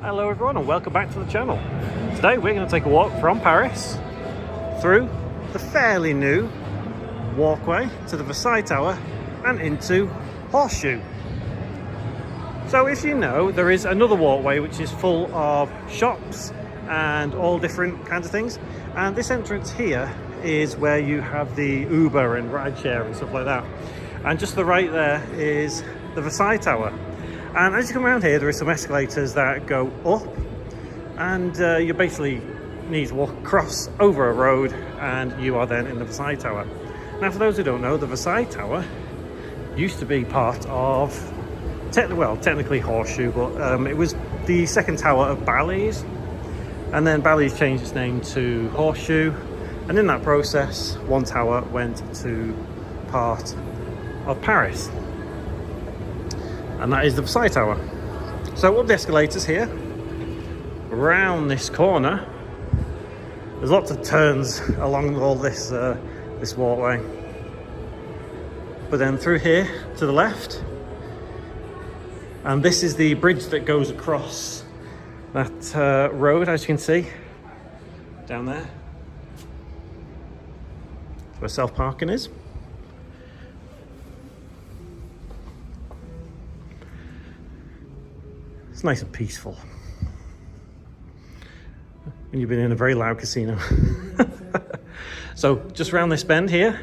Hello everyone and welcome back to the channel. Today we're going to take a walk from Paris through the fairly new walkway to the Versailles Tower and into Horseshoe. So if you know, there is another walkway which is full of shops and all different kinds of things, and this entrance here is where you have the Uber and rideshare and stuff like that, and just to the right there is the Versailles Tower. And as you come around here, there are some escalators that go up, and you basically need to walk across over a road and you are then in the Versailles Tower. Now, for those who don't know, the Versailles Tower used to be part of, technically Horseshoe, but it was the second tower of Bally's, and then Bally's changed its name to Horseshoe, and in that process, one tower went to part of Paris. And that is the Versailles Tower. So up the escalators here, around this corner, there's lots of turns along all this this walkway. But then through here to the left, and this is the bridge that goes across that road, as you can see, down there, where self-parking is. It's nice and peaceful. And you've been in a very loud casino. So just around this bend here,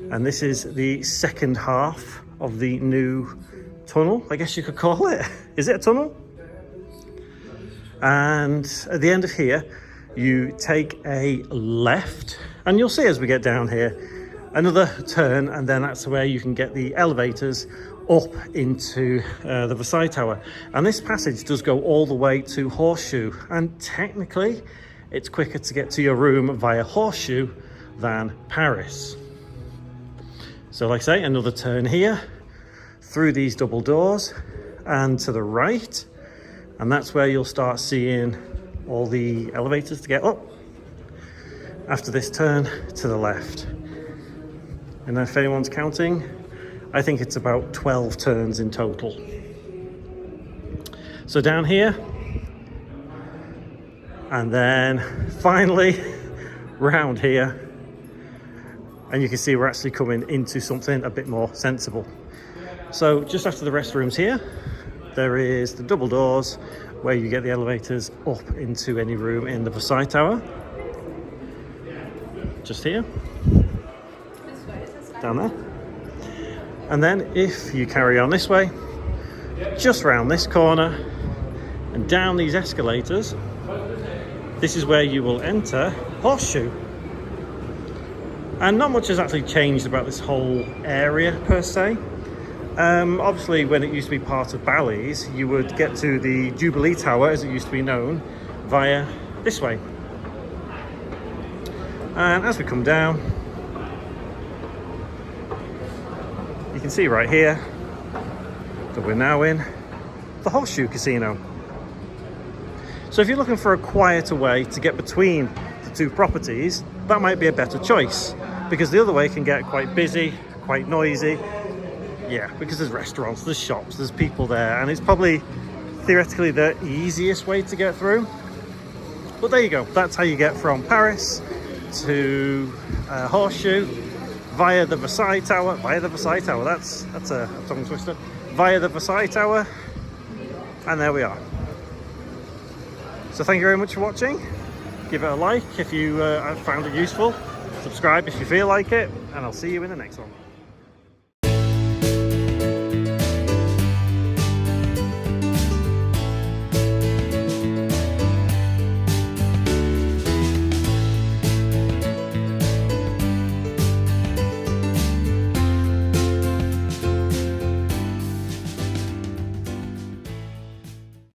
and this is the second half of the new tunnel, I guess you could call it. Is it a tunnel? And at the end of here, you take a left, and you'll see as we get down here, another turn, and then that's where you can get the elevators up into the Versailles Tower. And this passage does go all the way to Horseshoe, and technically it's quicker to get to your room via Horseshoe than Paris. So like I say, another turn here through these double doors and to the right, and that's where you'll start seeing all the elevators to get up. After this turn to the left, and if anyone's counting, I think it's about 12 turns in total. So down here, and then finally round here, and you can see we're actually coming into something a bit more sensible. So just after the restrooms here, there is the double doors where you get the elevators up into any room in the Versailles Tower. Just here, down there. And then if you carry on this way, just round this corner and down these escalators, this is where you will enter Horseshoe. And not much has actually changed about this whole area per se. Obviously, when it used to be part of Bally's, you would get to the Jubilee Tower, as it used to be known, via this way. And as we come down, you can see right here that we're now in the Horseshoe Casino. So if you're looking for a quieter way to get between the two properties, that might be a better choice, because the other way can get quite busy, quite noisy. Yeah, because there's restaurants, there's shops, there's people there, and it's probably theoretically the easiest way to get through. But there you go, that's how you get from Paris to Horseshoe via the Versailles Tower, that's a tongue twister, via the Versailles Tower, and there we are. So thank you very much for watching. Give it a like if you found it useful, subscribe if you feel like it, and I'll see you in the next one.